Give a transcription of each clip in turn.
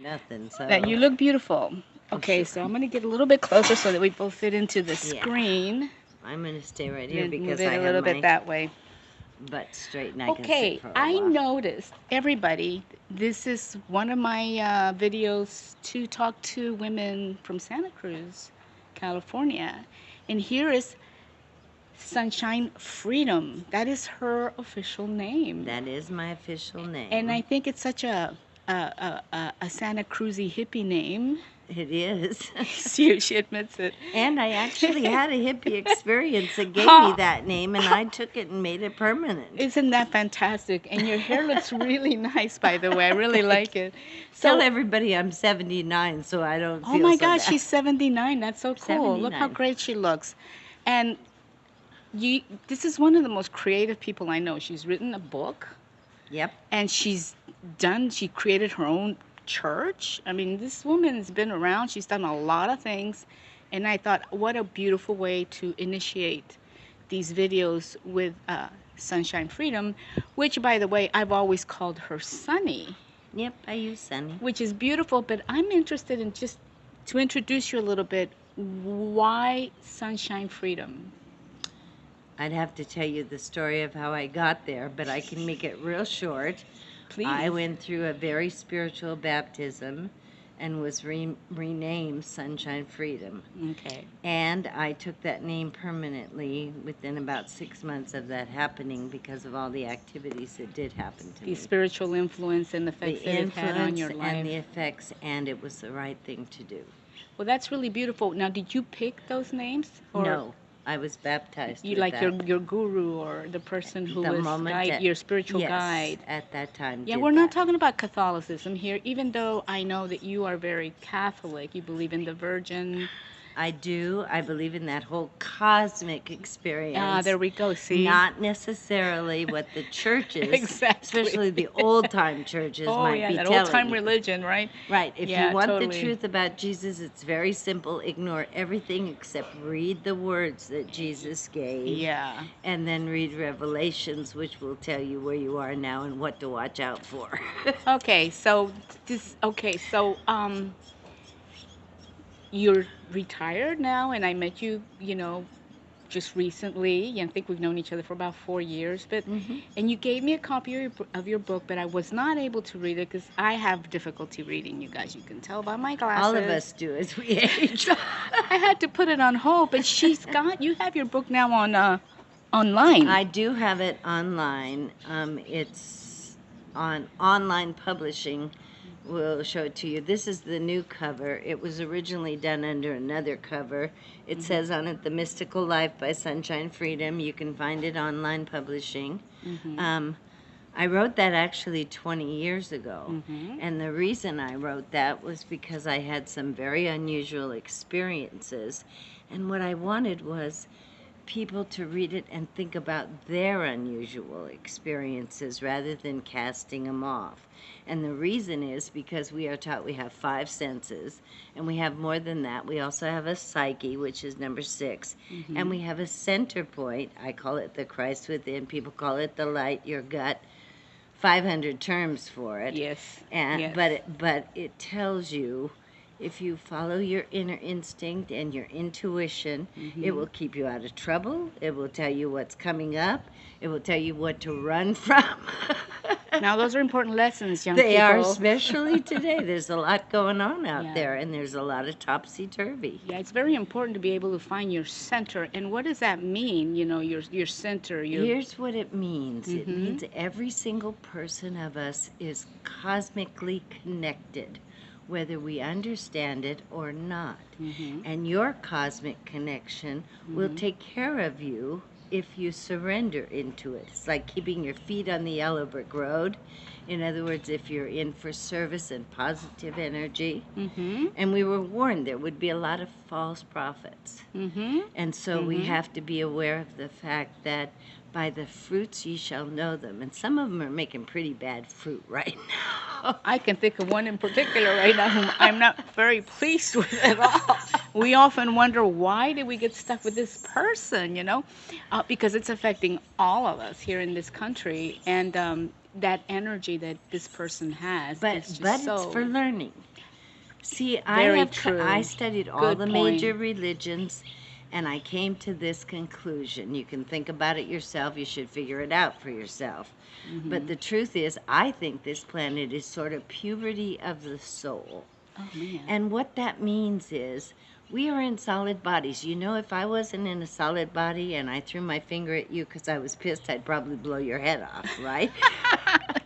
Nothing, so. That you look beautiful. Okay, so I'm going to get a little bit closer so that we both fit into the Yeah. screen. I'm going to stay right here And because move I it a have little my bit that way. butt straight and I can Okay, sit for a I while. noticed, everybody, this is one of my videos to talk to women from Santa Cruz, California. And here is Sonshine Freedom. That is her official name. That is my official name. And I think it's such a Santa Cruz-y hippie name. It is. She admits it. And I actually had a hippie experience that gave me that name, and I took it and made it permanent. Isn't that fantastic? And your hair looks really nice, by the way. I really like it. So, Tell everybody I'm 79, so I don't feel oh my so God, bad. she's 79. That's so cool. Look how 79. great she looks. And this is one of the most creative people I know. She's written a book. Yep. And she created her own church. I mean, this woman's been around. She's done a lot of things. And I thought, what a beautiful way to initiate these videos with Sonshine Freedom, which, by the way, I've always called her Sunny. Yep, I use Sunny. Which is beautiful, but I'm interested in just to introduce you a little bit. Why Sonshine Freedom? I'd have to tell you the story of how I got there, but I can make it real short. Please. I went through a very spiritual baptism and was renamed Sonshine Freedom. Okay. And I took that name permanently within about 6 months of that happening because of all the activities that did happen to me. The spiritual influence and the effects that it had on your The life. and the effects, and it was the right thing to do. Well, that's really beautiful. Now, did you pick those names? Or No, I was baptized you with like that. your guru or the person who The was moment that- your spiritual yes, guide? at that time. Yeah, did we're not that. talking about Catholicism here, even though I know that you are very Catholic. You believe in the Virgin. I do. I believe in that whole cosmic experience. Ah, there we go. See? Not necessarily what the churches, Exactly. especially the old-time churches, Oh, might yeah, be that telling old-time you. religion, right? Right. If Yeah, you want totally. the truth about Jesus, it's very simple. Ignore everything except read the words that Jesus gave. Yeah. And then read Revelations, which will tell you where you are now and what to watch out for. Okay, so you're retired now, and I met you, just recently. I think we've known each other for about 4 years, but and you gave me a copy of your book, but I was not able to read it because I have difficulty reading. You guys, you can tell by my glasses. All of us do as we age. I had to put it on hold, but you have your book now on online. I do have it online. It's on online publishing. We'll show it to you. This is the new cover. It was originally done under another cover. It says on it, The Mystical Life by Sonshine Freedom. You can find it online publishing. I wrote that actually 20 years ago. And the reason I wrote that was because I had some very unusual experiences. And what I wanted was people to read it and think about their unusual experiences rather than casting them off. And the reason is because we are taught we have 5 senses, and we have more than that. We also have a psyche, which is number 6, and we have a center point. I call it the Christ within. People call it the light, your gut. 500 terms for it. Yes. And Yes. but it tells you, if you follow your inner instinct and your intuition, it will keep you out of trouble. It will tell you what's coming up. It will tell you what to run from. Now, those are important lessons, young people. They are, especially today. There's a lot going on out Yeah. there, and there's a lot of topsy-turvy. Yeah, it's very important to be able to find your center. And what does that mean, your center? Here's what it means. It means every single person of us is cosmically connected, whether we understand it or not. And your cosmic connection will take care of you if you surrender into it. It's like keeping your feet on the yellow brick road. In other words, if you're in for service and positive energy. And we were warned there would be a lot of false prophets. And so we have to be aware of the fact that by the fruits ye shall know them. And some of them are making pretty bad fruit right now. I can think of one in particular right now whom I'm not very pleased with at all. We often wonder, why did we get stuck with this person, because it's affecting all of us here in this country. And that energy that this person has. But is just it's for learning. See, Very true. I studied all Good the point. major religions, and I came to this conclusion. You can think about it yourself. You should figure it out for yourself. But Mm-hmm. the truth is, I think this planet is sort of puberty of the soul. Oh man. And what that means is we are in solid bodies. You know, if I wasn't in a solid body and I threw my finger at you because I was pissed, I'd probably blow your head off, right?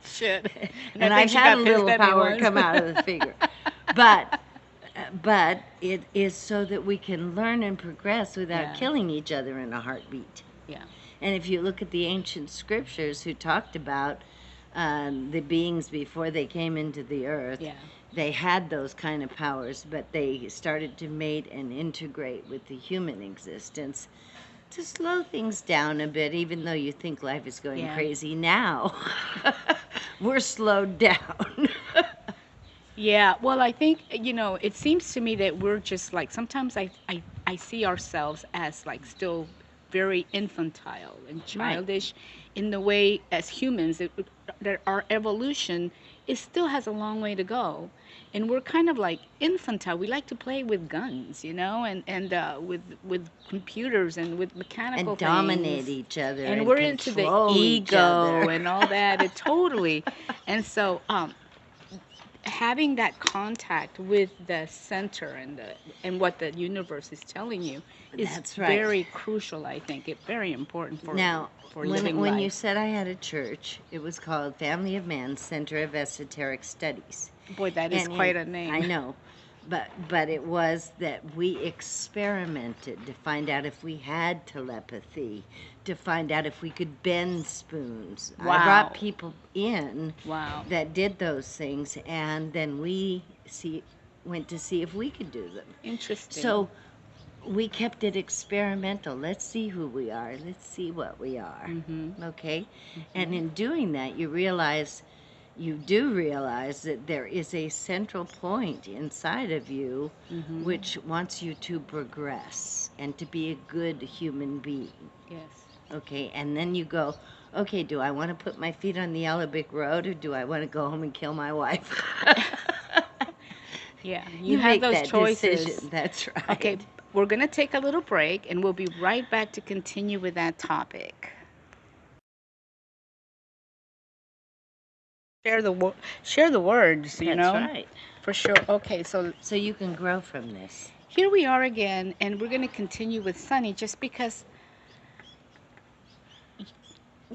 Should. And I I've think she had got a pissed little at me power once. come out of the finger. But but it is so that we can learn and progress without Yeah. killing each other in a heartbeat. Yeah. And if you look at the ancient scriptures who talked about the beings before they came into the earth, Yeah. they had those kind of powers, but they started to mate and integrate with the human existence to slow things down a bit, even though you think life is going Yeah. crazy now. We're slowed down. Yeah, well, I think, it seems to me that we're just like, sometimes I see ourselves as like still very infantile and childish in the way as humans that our evolution still has a long way to go. And we're kind of like infantile. We like to play with guns, and with computers and with mechanical And dominate things. each other And and we're into the control each ego other. and all that. It totally. And so, having that contact with the center and what the universe is telling you is That's right. very crucial. I think it's very important for Now, living when life. you said I had a church, it was called Family of Man Center of Esoteric Studies. Boy, that is quite a name. I know, but it was that we experimented to find out if we had telepathy, to find out if we could bend spoons. I Wow. brought people in Wow. that did those things, and then we went to see if we could do them. Interesting. So we kept it experimental. Let's see who we are. Let's see what we are. Mm-hmm. Okay? And in doing that, you do realize that there is a central point inside of you Mm-hmm. which wants you to progress and to be a good human being. Yes. Okay? And then you go, okay, do I want to put my feet on the yellow brick road, or do I want to go home and kill my wife? Yeah. You have make those that choices. decision. That's right. Okay, we're going to take a little break and we'll be right back to continue with that topic. Share the words, That's right. For sure. Okay, so So you can grow from this. here we are again, and we're going to continue with Sunny just because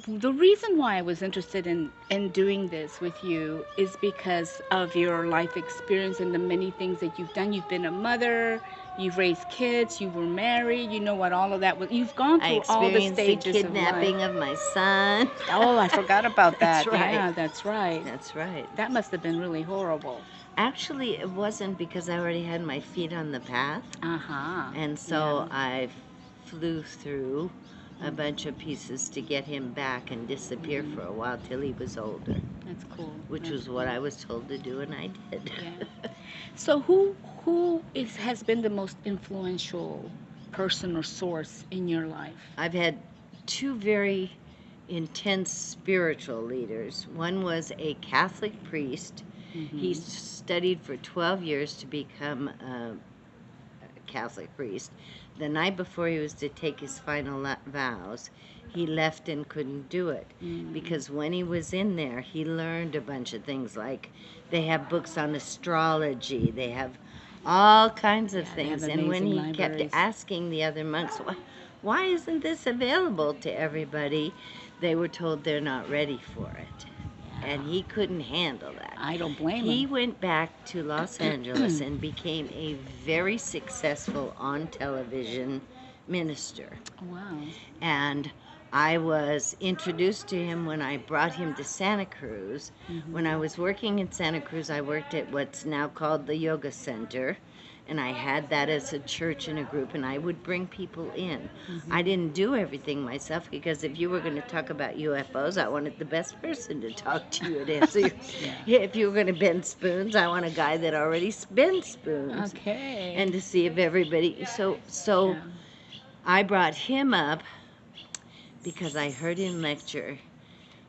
the reason why I was interested in doing this with you is because of your life experience and the many things that you've done. You've been a mother, you've raised kids, you were married, you know what all of that was. You've gone I through all the experienced the stages of life. kidnapping of my son. Oh, I forgot about that. That's right. Yeah, that's right. That's right. That must have been really horrible. Actually, it wasn't, because I already had my feet on the path. Uh-huh. And so I flew through a bunch of pieces to get him back and disappear for a while till he was older, That's cool. which That's was what I was told to do, and I did. Yeah. So who has been the most influential person or source in your life? I've had two very intense spiritual leaders. One was a Catholic priest. Mm-hmm. He studied for 12 years to become a Catholic priest. The night before he was to take his final vows, he left and couldn't do it, because when he was in there, he learned a bunch of things, like they have books on astrology, they have all kinds of they have things. And when he amazing kept libraries. asking the other monks, why isn't this available to everybody, they were told they're not ready for it. And he couldn't handle that. I don't blame He him. went back to Los Angeles and became a very successful on television minister. Wow. And I was introduced to him when I brought him to Santa Cruz. When I was working in Santa Cruz, I worked at what's now called the Yoga Center. And I had that as a church and a group, and I would bring people in. I didn't do everything myself, because if you were going to talk about UFOs, I wanted the best person to talk to you. To answer if you were going to bend spoons, I want a guy that already bends spoons. Okay. And to see if everybody... So I brought him up because I heard him lecture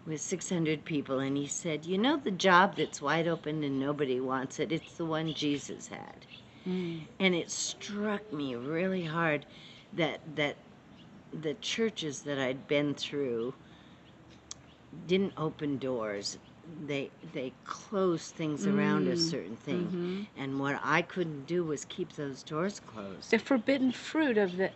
with 600 people, and he said, you know the job that's wide open and nobody wants it? It's the one Jesus had. Mm. And it struck me really hard that the churches that I'd been through didn't open doors. They closed things around a certain thing, Mm-hmm. and what I couldn't do was keep those doors closed. The forbidden fruit of the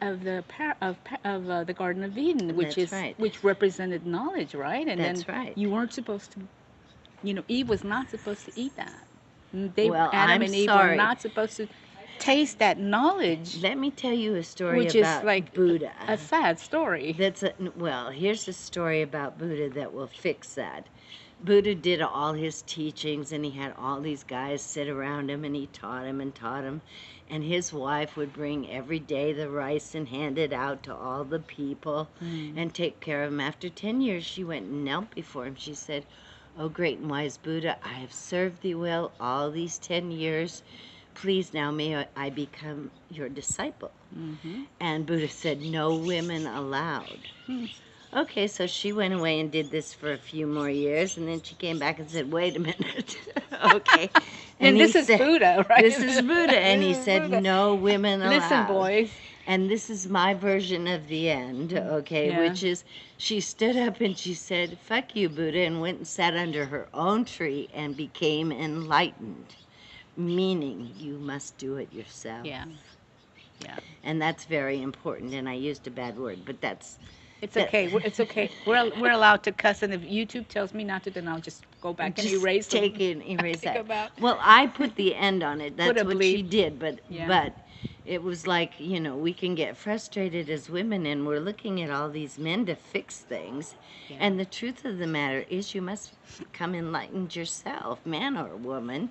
Garden of Eden, which That's right. which represented knowledge, right? And That's then right. you weren't supposed to, Eve was not supposed to eat that. Well, Adam I'm and Eve sorry. were not supposed to taste that knowledge, Let me tell you a story which is about like Buddha. a sad story. Well, here's a story about Buddha that will fix that. Buddha did all his teachings, and he had all these guys sit around him, and he taught him and taught him. And his wife would bring every day the rice and hand it out to all the people and take care of him. After 10 years, she went and knelt before him. She said, "Oh, great and wise Buddha, I have served thee well all these 10 years. Please now may I become your disciple." Mm-hmm. And Buddha said, "No women allowed." Hmm. Okay, so she went away and did this for a few more years, and then she came back and said, "Wait a minute." Okay. And he this is said, Buddha, right? This is Buddha. And he This is said, Buddha. "No women allowed." Listen, boys. And this is my version of the end, okay, Yeah. which is she stood up and she said, "Fuck you, Buddha," and went and sat under her own tree and became enlightened, meaning you must do it yourself. Yeah. Yeah. And that's very important, and I used a bad word, but that's... It's okay. It's okay. We're allowed to cuss, and if YouTube tells me not to, then I'll just go back and Just erase them. erase Think that. about- Well, I put the end on it. That's Put a what bleep. she did, but Yeah. it was like, we can get frustrated as women, and we're looking at all these men to fix things. Yeah. And the truth of the matter is you must become enlightened yourself, man or woman,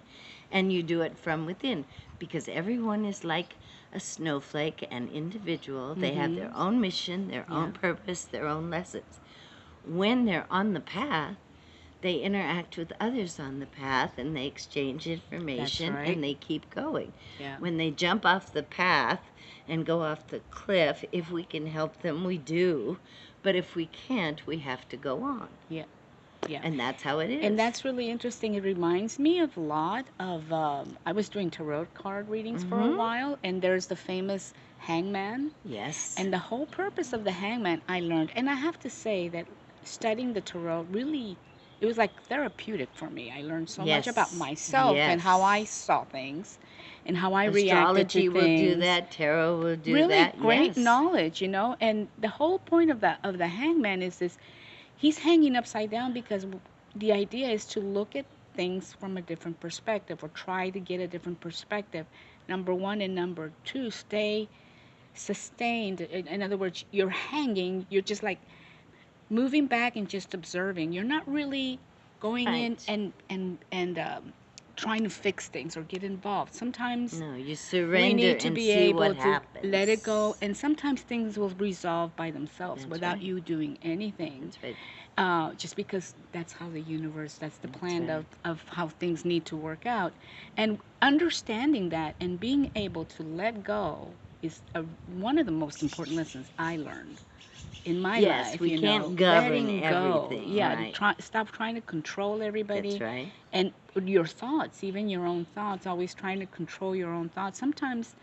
and you do it from within, because everyone is like a snowflake, an individual. They have their own mission, their own purpose, their own lessons. When they're on the path, they interact with others on the path, and they exchange information, right. and they keep going. Yeah. When they jump off the path and go off the cliff, if we can help them, we do. But if we can't, we have to go on. Yeah. Yeah. And that's how it is. And that's really interesting. It reminds me of a lot of, I was doing tarot card readings for a while, and there's the famous hangman. Yes. And the whole purpose of the hangman, I learned, and I have to say that studying the tarot really, it was like therapeutic for me. I learned so much about myself and how I saw things and how I reacted to Astrology will things. do that. Tarot will do Really that. great Yes. knowledge, And the whole point of the hangman is this: he's hanging upside down because the idea is to look at things from a different perspective, or try to get a different perspective. Number one, and number two, stay sustained. In other words, you're hanging, you're just like moving back and just observing. You're not really going in Right. and trying to fix things or get involved. Sometimes No, you we surrender need to and be see able what to happens. let it go, and sometimes things will resolve by themselves That's without right. you doing anything. That's right. Just because that's how the universe, that's the That's plan right. of how things need to work out. And understanding that and being able to let go is one of the most important lessons I learned in my Yes, life. we can't govern letting go. everything, Yeah, right. stop trying to control everybody. That's right. And your thoughts, even your own thoughts, always trying to control your own thoughts. Sometimes,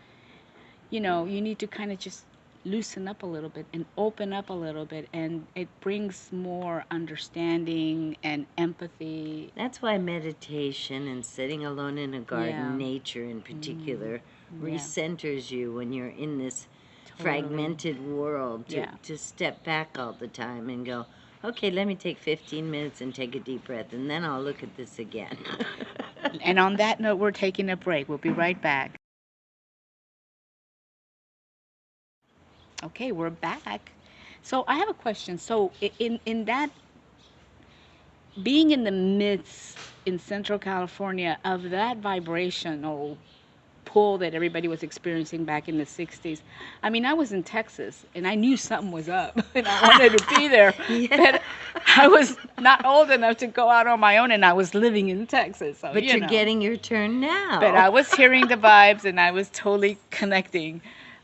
you need to kind of just loosen up a little bit and open up a little bit, and it brings more understanding and empathy. That's why meditation and sitting alone in a garden, Yeah. nature in particular, Yeah. recenters you when you're in this Totally. fragmented world to step back all the time and go, okay, let me take 15 minutes and take a deep breath, and then I'll look at this again. And on that note, we're taking a break. We'll be right back. Okay, we're back. So I have a question. So in that, being in the midst in Central California of that vibrational pull that everybody was experiencing back in the 60s. I mean, I was in Texas, and I knew something was up, and I wanted to be there. Yeah. But I was not old enough to go out on my own, and I was living in Texas. So, But you're getting your turn now. But I was hearing the vibes, and I was totally connecting.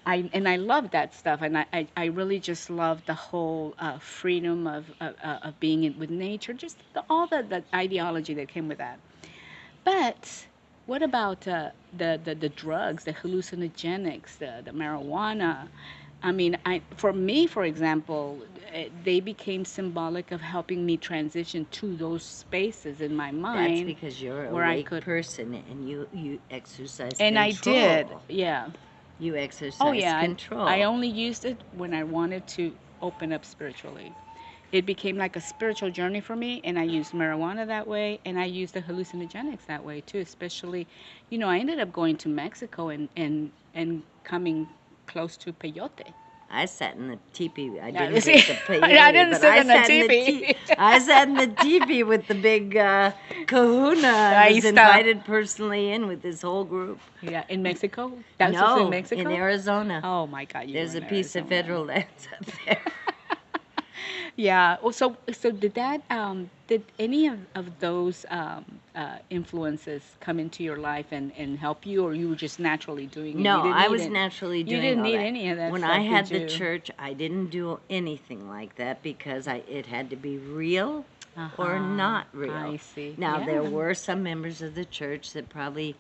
I love that stuff, and I really just love the whole freedom of being with nature, just all the ideology that came with that. But what about the drugs, the hallucinogenics, the marijuana? I mean, for me, for example, they became symbolic of helping me transition to those spaces in my That's mind because you're a where I awake could, person and you exercise and I did, control. yeah. You Oh exercise yeah, I control. only used it when I wanted to open up spiritually. It became like a spiritual journey for me, and I used marijuana that way, and I used the hallucinogenics that way too. Especially, I ended up going to Mexico and coming close to peyote. I sat in the teepee. I Yeah, didn't see, get the I peyote, didn't but sit I in a sat in the teepee. I sat in the teepee with the big kahuna. I Ahí was está. invited personally in with this whole group. Yeah, in Mexico. That was in No, in Mexico. Arizona. Oh my God, you were There's a in piece of Arizona. federal land up there. Yeah. Well, so did any of those influences come into your life and help you, or you were just naturally doing it? You No, didn't I need was it. naturally You doing didn't all need that. any of that When I stuff, had did the you? church, I didn't do anything like that because it had to be real or Uh-huh. not real. I see. Now there Yeah. were some members of the church that probably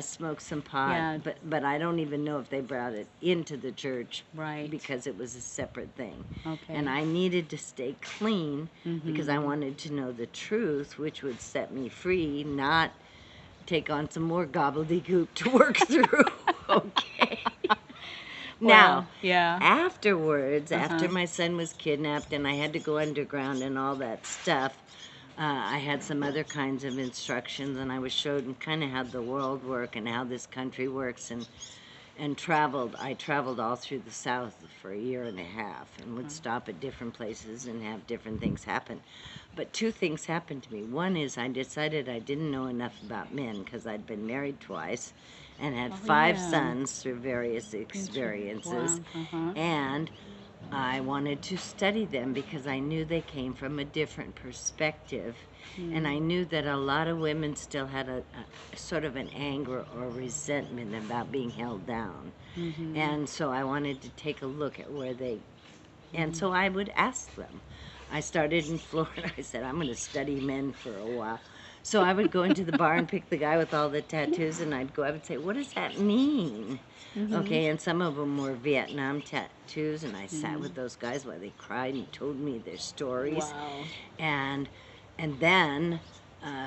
smoked some pot, Yeah. but I don't even know if they brought it into the church Right. because it was a separate thing. Okay. And I needed to stay clean because I Mm-hmm. wanted to know the truth, which would set me free, not take on some more gobbledygook to work through. Okay. Now, Well, yeah. afterwards, after Uh-huh. my son was kidnapped and I had to go underground and all that stuff, I had some other kinds of instructions, and I was showed kind of how the world works and how this country works, and traveled. I traveled all through the South for a year and a half, and would stop at different places and have different things happen. But two things happened to me. One is I decided I didn't know enough about men because I'd been married twice and had Oh 5 yeah. sons through various experiences, Wow. Uh-huh. and I wanted to study them because I knew they came from a different perspective, and I Mm. knew that a lot of women still had a sort of an anger or resentment about being held down. Mm-hmm. And so I wanted to take a look at where they, and Mm-hmm. so I would ask them. I started in Florida. I said, I'm going to study men for a while. So I would go into the bar and pick the guy with all the tattoos, and I'd go up and say, what does that mean? Mm-hmm. Okay, and some of them were Vietnam tattoos, and I sat Mm. with those guys while they cried and told me their stories. Wow. And then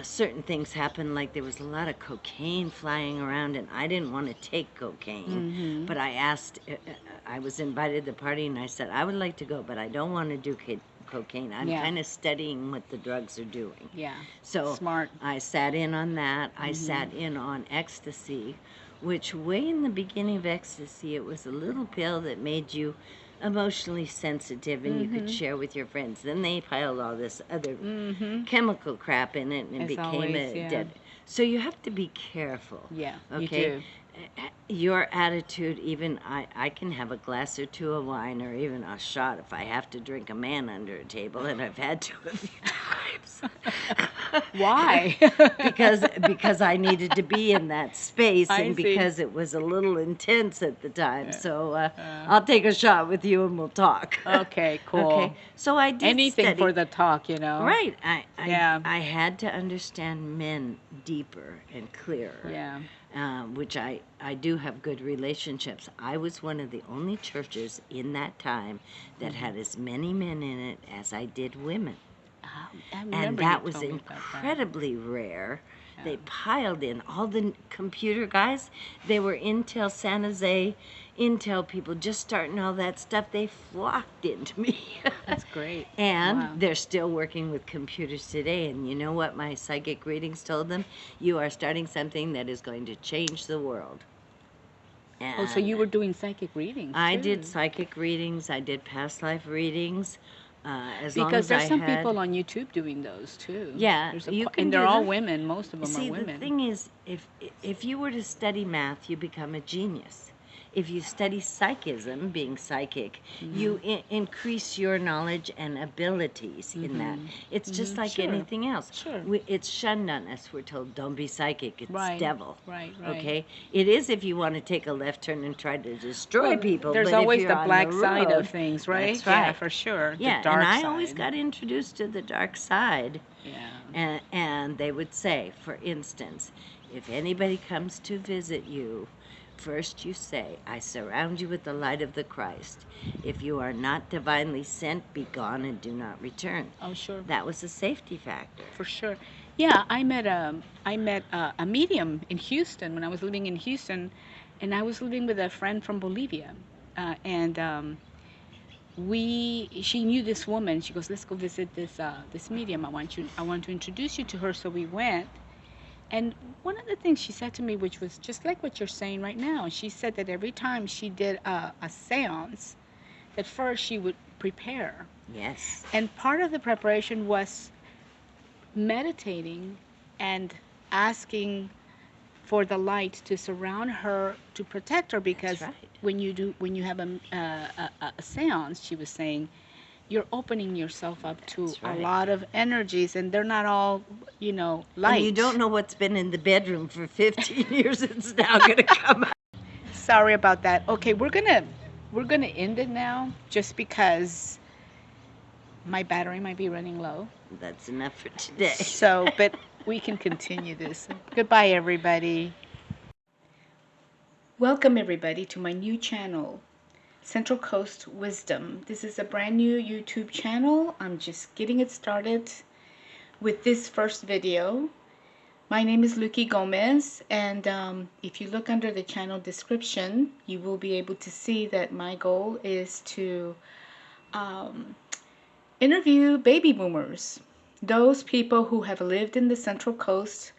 certain things happened, like there was a lot of cocaine flying around, and I didn't want to take cocaine, Mm-hmm. but I asked, I was invited to the party, and I said, I would like to go, but I don't want to do cocaine. I'm Yeah. kind of studying what the drugs are doing. Yeah. So Smart. I sat in on that. I Mm-hmm. sat in on ecstasy, which way in the beginning of ecstasy, it was a little pill that made you emotionally sensitive and you could Mm-hmm. share with your friends. Then they piled all this other Mm-hmm. chemical crap in it and it As became always, a yeah. dead. So you have to be careful. Yeah, you Okay? do. Your attitude, even I can have a glass or two of wine or even a shot if I have to drink a man under a table, and I've had to a few times. Why? because I needed to be in that space, I and see. because it was a little intense at the time. Yeah. So Uh, I'll take a shot with you and we'll talk. okay, cool. Okay. So I did Anything study. for the talk, you know. Right. Yeah. I had to understand men deeper and clearer. Yeah. Which I do have good relationships. I was one of the only churches in that time that had as many men in it as I did women. I And remember that you was told me about that. incredibly rare. Yeah. They piled in all the computer guys. They were Intel San Jose, Intel people just starting all that stuff. They flocked into me. That's great. And Wow. they're still working with computers today. And you know what my psychic readings told them? You are starting something that is going to change the world. Oh, so you And were doing psychic readings I too. did psychic readings. I did past life readings. As long Because as there's I some had, people on YouTube doing those too. yeah, There's you can and they're do all them. women. Most of them See, are the women. thing is, if you were to study math, you become a genius. if you study psychism, being psychic, you increase your knowledge and abilities in that. It's just like Sure. anything else. Sure. It's shunned on us. We're told, don't be psychic. It's Right. devil. Right. Okay? It is if you want to take a left turn and try to destroy Well, people. there's but if always you're the on black the side road, of things, right? That's right. Yeah, for sure. Yeah, the dark and I side. always got introduced to the dark side. Yeah. And they would say, for instance, if anybody comes to visit you, first you say, I surround you with the light of the Christ. If you are not divinely sent, be gone and do not return. Oh, sure. That was a safety factor. For sure. Yeah, I met a medium in Houston when I was living in Houston, and I was living with a friend from Bolivia, and she knew this woman. She goes, let's go visit this medium. I want to introduce you to her. So we went, and one of the things she said to me, which was just like what you're saying right now, she said that every time she did a seance, that first she would prepare. Yes. And part of the preparation was meditating and asking for the light to surround her, to protect her, because That's right. when you have a seance, she was saying, you're opening yourself up to That's right. a lot of energies, and they're not all light. And you don't know what's been in the bedroom for 15 years. It's now going to come out. Sorry about that. Okay, we're gonna end it now, just because my battery might be running low. That's enough for today. So, but we can continue this. Goodbye, everybody. Welcome, everybody, to my new channel, Central Coast Wisdom. This is a brand new YouTube channel. I'm just getting it started with this first video. My name is Luki Gomez, and if you look under the channel description, you will be able to see that my goal is to interview baby boomers, those people who have lived in the Central Coast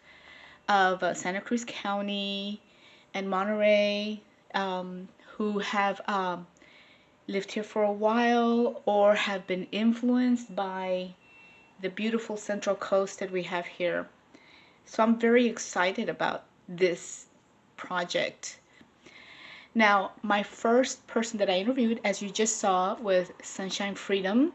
of Santa Cruz County and Monterey, who have lived here for a while or have been influenced by the beautiful Central Coast that we have here. So I'm very excited about this project. Now, my first person that I interviewed, as you just saw, was Sonshine Freedom.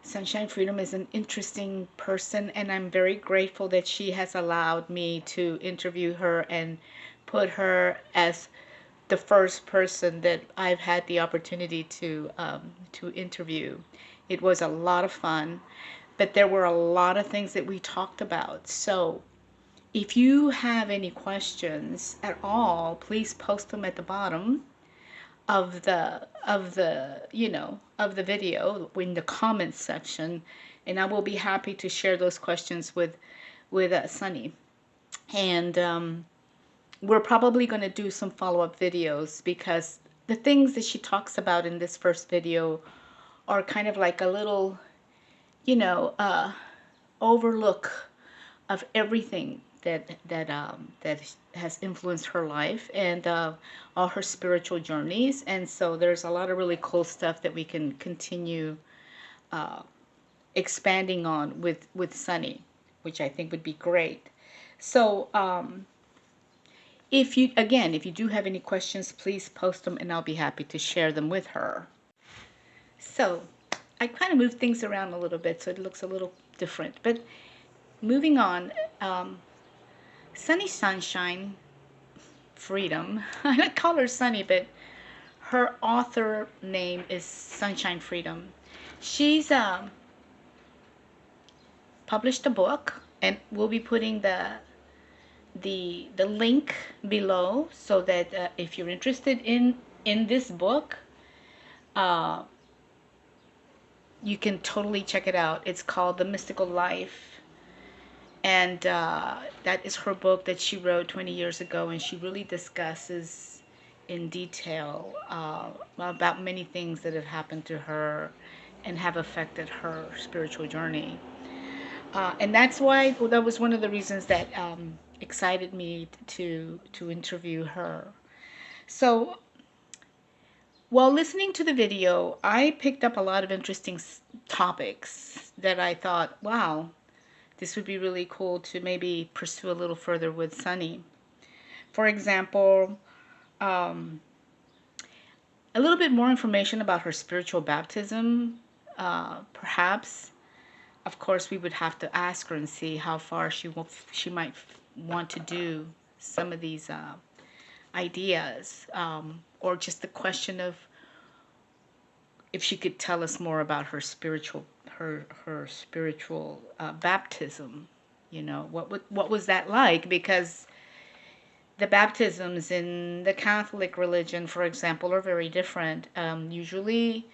Sonshine Freedom is an interesting person, and I'm very grateful that she has allowed me to interview her and put her as the first person that I've had the opportunity to interview. It was a lot of fun, but there were a lot of things that we talked about. So if you have any questions at all, please post them at the bottom of the video in the comments section, and I will be happy to share those questions with Sunny. And we're probably going to do some follow-up videos, because the things that she talks about in this first video are kind of like a little overlook of everything that has influenced her life and all her spiritual journeys. And so there's a lot of really cool stuff that we can continue expanding on with Sunny, which I think would be great. So if you do have any questions, please post them and I'll be happy to share them with her. So I kind of moved things around a little bit so it looks a little different, but moving on. Sonshine Freedom. I don't call her Sunny, but her author name is Sonshine Freedom. She's published a book, and we'll be putting the link below, so that if you're interested in this book, you can totally check it out. It's called The Mystical Life. And that is her book that she wrote 20 years ago, and she really discusses in detail about many things that have happened to her and have affected her spiritual journey. And that's why that was one of the reasons that excited me to interview her. So while listening to the video, I picked up a lot of interesting topics that I thought, wow, this would be really cool to maybe pursue a little further with Sunny. For example, a little bit more information about her spiritual baptism, perhaps. Of course, we would have to ask her and see how far she might want to do some of these ideas, or just the question of if she could tell us more about her spiritual baptism. What was that like? Because the baptisms in the Catholic religion, for example, are very different. Usually,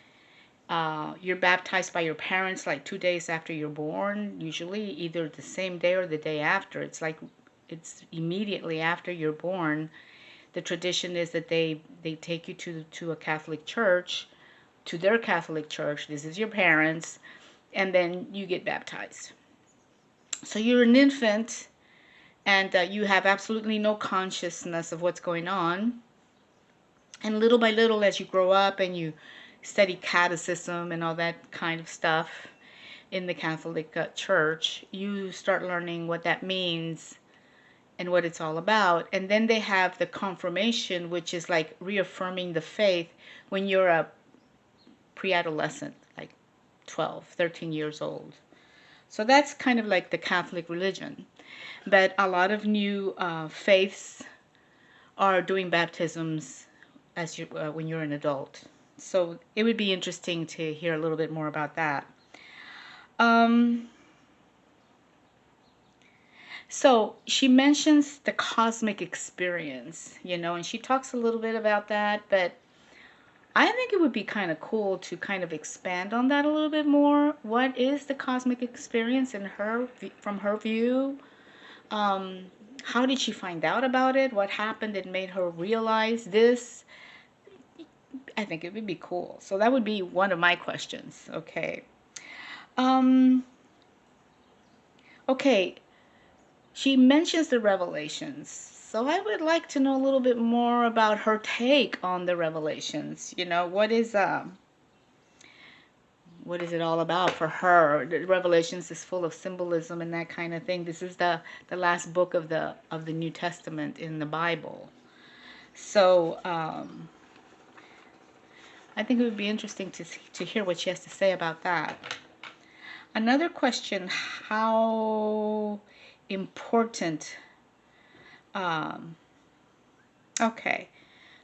you're baptized by your parents like 2 days after you're born, usually either the same day or the day after. It's immediately after you're born. The tradition is that they take you to a Catholic church, to their Catholic church. This is your parents, and then you get baptized. So you're an infant, and you have absolutely no consciousness of what's going on. And little by little, as you grow up and you study catechism and all that kind of stuff in the Catholic Church, you start learning what that means and what it's all about. And then they have the confirmation, which is like reaffirming the faith when you're a pre-adolescent, like 12, 13 years old. So that's kind of like the Catholic religion. But a lot of new faiths are doing baptisms when you're an adult. So it would be interesting to hear a little bit more about that. So she mentions the cosmic experience, and she talks a little bit about that, but I think it would be kind of cool to kind of expand on that a little bit more. What is the cosmic experience from her view? How did she find out about it? What happened that made her realize this? I think it would be cool. So that would be one of my questions. Okay. Okay. She mentions the revelations. So I would like to know a little bit more about her take on the revelations. What is it all about for her? The Revelations is full of symbolism and that kind of thing. This is the last book of the New Testament in the Bible. So I think it would be interesting to hear what she has to say about that. Another question: how important? Okay,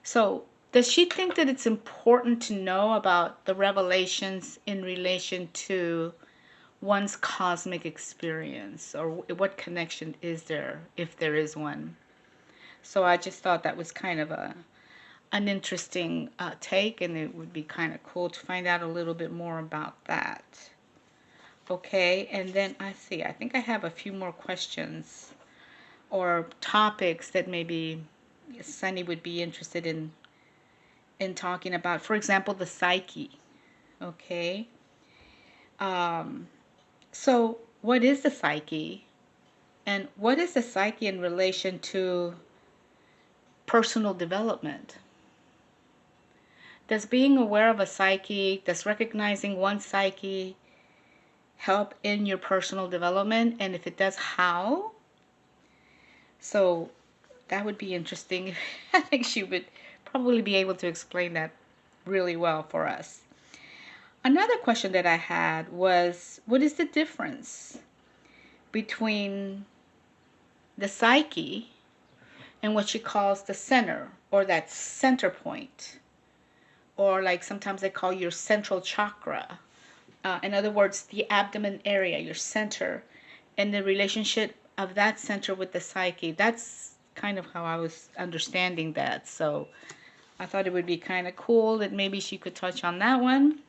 so does she think that it's important to know about the revelations in relation to one's cosmic experience, or what connection is there, if there is one? So I just thought that was kind of an interesting take, and it would be kind of cool to find out a little bit more about that. Okay, and then I think I have a few more questions or topics that maybe Sunny would be interested in talking about. For example, the psyche. Okay. So what is the psyche? And what is the psyche in relation to personal development? Does being aware of a psyche, does recognizing one's psyche help in your personal development? And if it does, how? So that would be interesting. I think she would probably be able to explain that really well for us. Another question that I had was, what is the difference between the psyche and what she calls the center, or that center point, or like sometimes they call your central chakra? In other words, the abdomen area, your center, and the relationship of that center with the psyche. That's kind of how I was understanding that. So I thought it would be kind of cool that maybe she could touch on that one.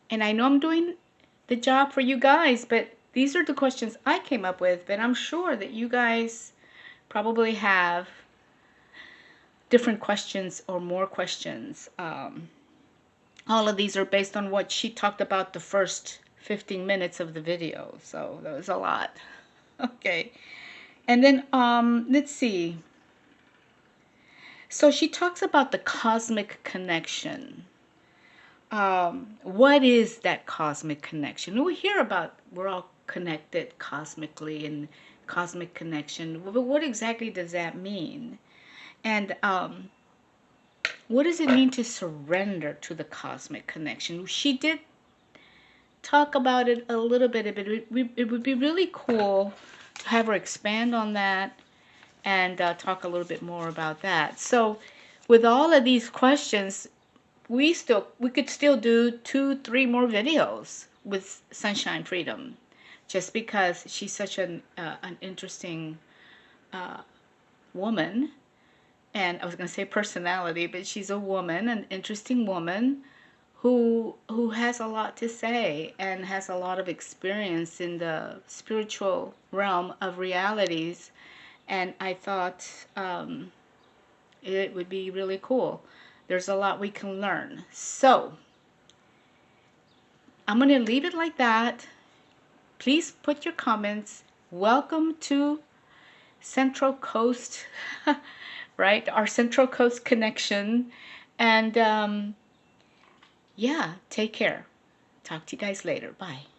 And I know I'm doing the job for you guys, but these are the questions I came up with. But I'm sure that you guys probably have different questions or more questions. All of these are based on what she talked about the first 15 minutes of the video. So that was a lot. Okay. And then let's see. So she talks about the cosmic connection. What is that cosmic connection? We hear about we're all connected cosmically and cosmic connection, but what exactly does that mean? And what does it mean to surrender to the cosmic connection? She did talk about it a little bit, but it would be really cool to have her expand on that and talk a little bit more about that. So with all of these questions, we could still do 2-3 more videos with Sonshine Freedom, just because she's such an interesting woman. And I was going to say personality, but she's a woman, an interesting woman who has a lot to say and has a lot of experience in the spiritual realm of realities. And I thought it would be really cool. There's a lot we can learn. So I'm going to leave it like that. Please put your comments. Welcome to Central Coast, right? Our Central Coast connection. And yeah, take care. Talk to you guys later. Bye.